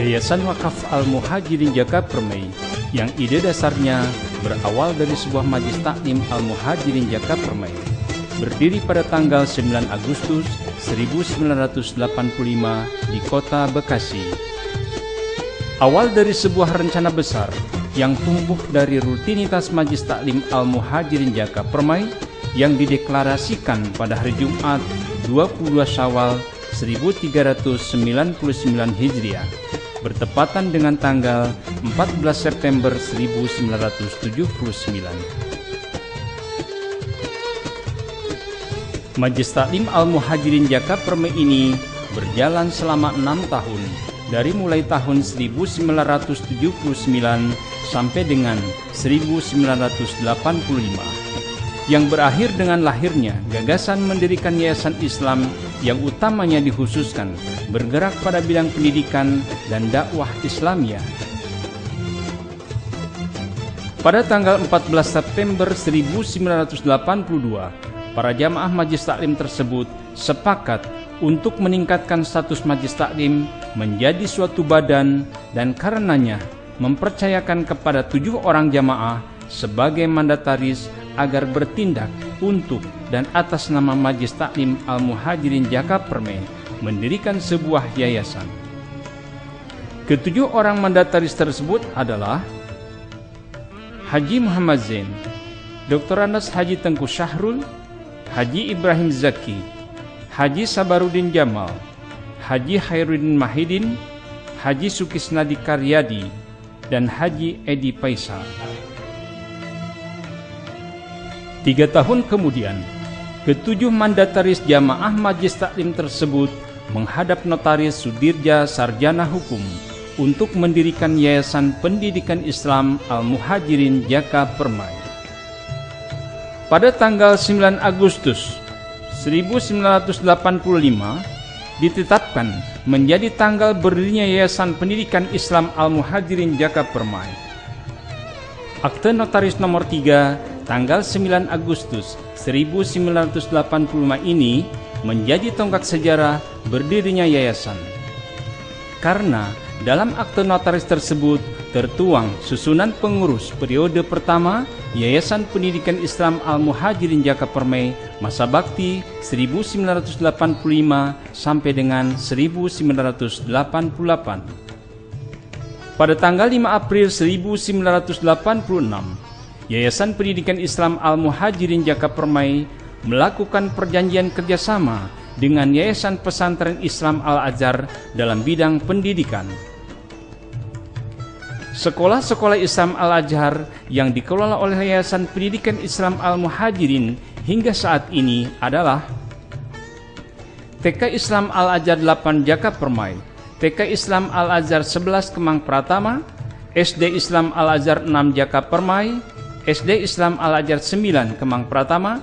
Yayasan Wakaf Al-Muhajirin Jaka Permai yang ide dasarnya berawal dari sebuah Majelis Taklim Al-Muhajirin Jaka Permai berdiri pada tanggal 9 Agustus 1985 di kota Bekasi. Awal dari sebuah rencana besar yang tumbuh dari rutinitas Majelis Taklim Al-Muhajirin Jaka Permai yang dideklarasikan pada hari Jumat 22 Syawal 1399 Hijriah bertepatan dengan tanggal 14 September 1979. Majelis Taklim Al-Muhajirin Jaka Permai ini berjalan selama 6 tahun dari mulai tahun 1979 sampai dengan 1985 yang berakhir dengan lahirnya gagasan mendirikan Yayasan Islam yang utamanya dikhususkan bergerak pada bidang pendidikan dan dakwah Islamiyah. Pada tanggal 14 September 1982, para jamaah Majelis Taklim tersebut sepakat untuk meningkatkan status Majelis Taklim menjadi suatu badan dan karenanya mempercayakan kepada 7 orang jamaah sebagai mandataris agar bertindak untuk dan atas nama Majelis Taklim Al-Muhajirin Jaka Permai mendirikan sebuah yayasan. Ketujuh orang mandataris tersebut adalah Haji Muhammad Zain, Dr. Anas Haji Tengku Syahrul, Haji Ibrahim Zaki, Haji Sabarudin Jamal, Haji Khairuddin Mahidin, Haji Sukisnadi Karyadi, dan Haji Edi Faisal. 3 tahun kemudian, ketujuh mandataris jamaah Majelis Taklim tersebut menghadap Notaris Sudirja Sarjana Hukum untuk mendirikan Yayasan Pendidikan Islam Al-Muhajirin Jaka Permai. Pada tanggal 9 Agustus 1985 ditetapkan menjadi tanggal berdirinya Yayasan Pendidikan Islam Al-Muhajirin Jaka Permai. Akte Notaris nomor 3 tanggal 9 Agustus 1985 ini menjadi tonggak sejarah berdirinya yayasan. Karena dalam akte notaris tersebut tertuang susunan pengurus periode pertama Yayasan Pendidikan Islam Al-Muhajirin Jaka Permai masa bakti 1985 sampai dengan 1988. Pada tanggal 5 April 1986, Yayasan Pendidikan Islam Al-Muhajirin Jaka Permai melakukan perjanjian kerjasama dengan Yayasan Pesantren Islam Al-Azhar dalam bidang pendidikan. Sekolah-sekolah Islam Al-Azhar yang dikelola oleh Yayasan Pendidikan Islam Al-Muhajirin hingga saat ini adalah TK Islam Al-Azhar 8 Jaka Permai, TK Islam Al-Azhar 11 Kemang Pratama, SD Islam Al-Azhar 6 Jaka Permai, SD Islam Al-Azhar 9 Kemang Pratama,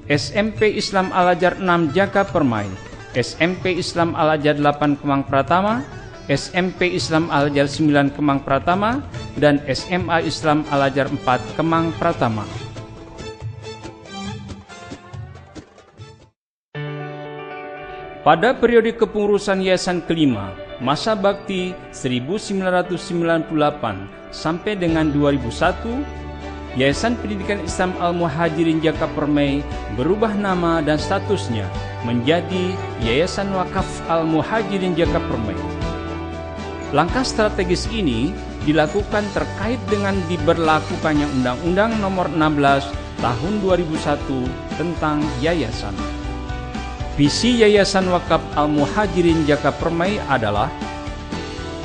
SMP Islam Al-Azhar 6 Jaka Permai, SMP Islam Al-Azhar 8 Kemang Pratama, SMP Islam Al-Azhar 9 Kemang Pratama, dan SMA Islam Al-Azhar 4 Kemang Pratama. Pada periode kepengurusan Yayasan kelima, masa bakti 1998 sampai dengan 2001, Yayasan Pendidikan Islam Al-Muhajirin Jaka Permai berubah nama dan statusnya menjadi Yayasan Wakaf Al-Muhajirin Jaka Permai. Langkah strategis ini dilakukan terkait dengan diberlakukannya Undang-Undang Nomor 16 Tahun 2001 tentang Yayasan. Visi Yayasan Wakaf Al-Muhajirin Jaka Permai adalah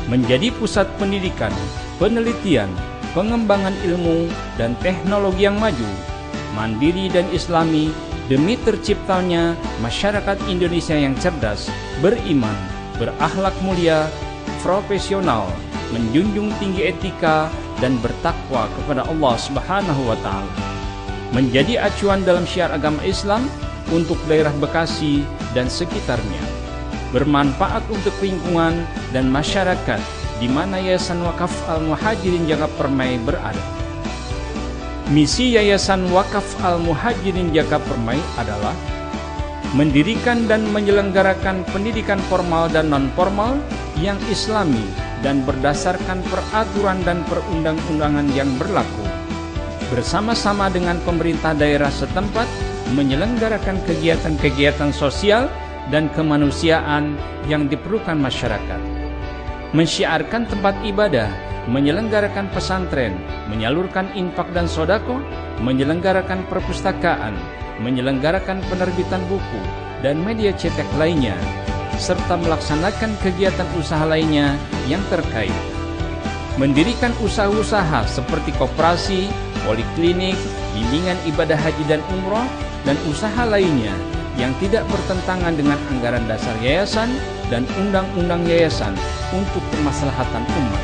menjadi pusat pendidikan, penelitian, pengembangan ilmu dan teknologi yang maju, mandiri dan islami demi terciptanya masyarakat Indonesia yang cerdas, beriman, berakhlak mulia, profesional, menjunjung tinggi etika dan bertakwa kepada Allah Subhanahu wa taala. Menjadi acuan dalam syiar agama Islam untuk daerah Bekasi dan sekitarnya. Bermanfaat untuk lingkungan dan masyarakat di mana Yayasan Wakaf Al-Muhajirin Jaka Permai berada. Misi Yayasan Wakaf Al-Muhajirin Jaka Permai adalah mendirikan dan menyelenggarakan pendidikan formal dan non-formal yang islami dan berdasarkan peraturan dan perundang-undangan yang berlaku. Bersama-sama dengan pemerintah daerah setempat menyelenggarakan kegiatan-kegiatan sosial dan kemanusiaan yang diperlukan masyarakat. Mensyiarkan tempat ibadah, menyelenggarakan pesantren, menyalurkan infak dan sodako, menyelenggarakan perpustakaan, menyelenggarakan penerbitan buku dan media cetak lainnya, serta melaksanakan kegiatan usaha lainnya yang terkait. Mendirikan usaha-usaha seperti koperasi, poliklinik, bimbingan ibadah haji dan umroh, dan usaha lainnya yang tidak bertentangan dengan anggaran dasar yayasan dan undang-undang yayasan untuk kemaslahatan umat.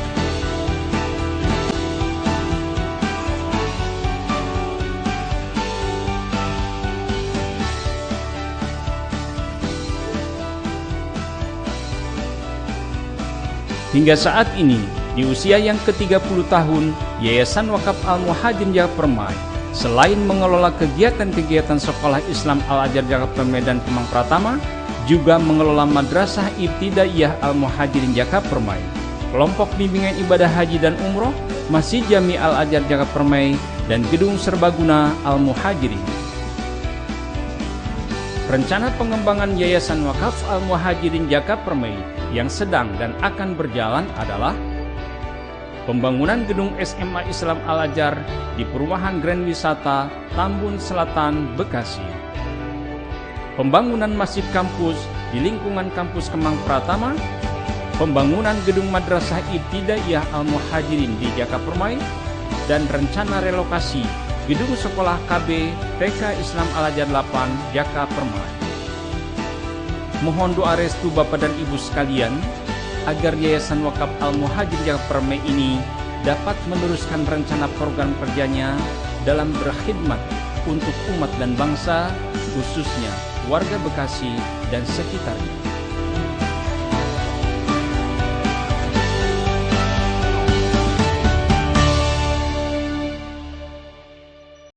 Hingga saat ini, di usia yang ke-30 tahun, Yayasan Wakaf Al-Muhajirin Jakarta Permai selain mengelola kegiatan-kegiatan sekolah Islam Al-Azhar Jakarta Permai dan Kemang Pratama, juga mengelola Madrasah Ibtidaiyah Al-Muhajirin Jakarta Permai, kelompok bimbingan ibadah haji dan umroh, Masjid Jami Al-Azhar Jakarta Permai, dan Gedung Serbaguna Al-Muhajirin. Rencana pengembangan Yayasan Wakaf Al-Muhajirin Jakarta Permai yang sedang dan akan berjalan adalah pembangunan gedung SMA Islam Al-Azhar di Perumahan Grand Wisata Tambun Selatan, Bekasi. Pembangunan masjid kampus di lingkungan kampus Kemang Pratama. Pembangunan gedung Madrasah Ibtidaiyah Al-Muhajirin di Jakarta Permai. Dan rencana relokasi gedung sekolah KB TK Islam Al-Azhar 8 Jakarta Permai. Mohon doa restu Bapak dan Ibu sekalian agar Yayasan Wakaf Al-Muhajirin Jakarta Permai ini dapat meneruskan rencana program kerjanya dalam berkhidmat untuk umat dan bangsa, khususnya warga Bekasi dan sekitarnya.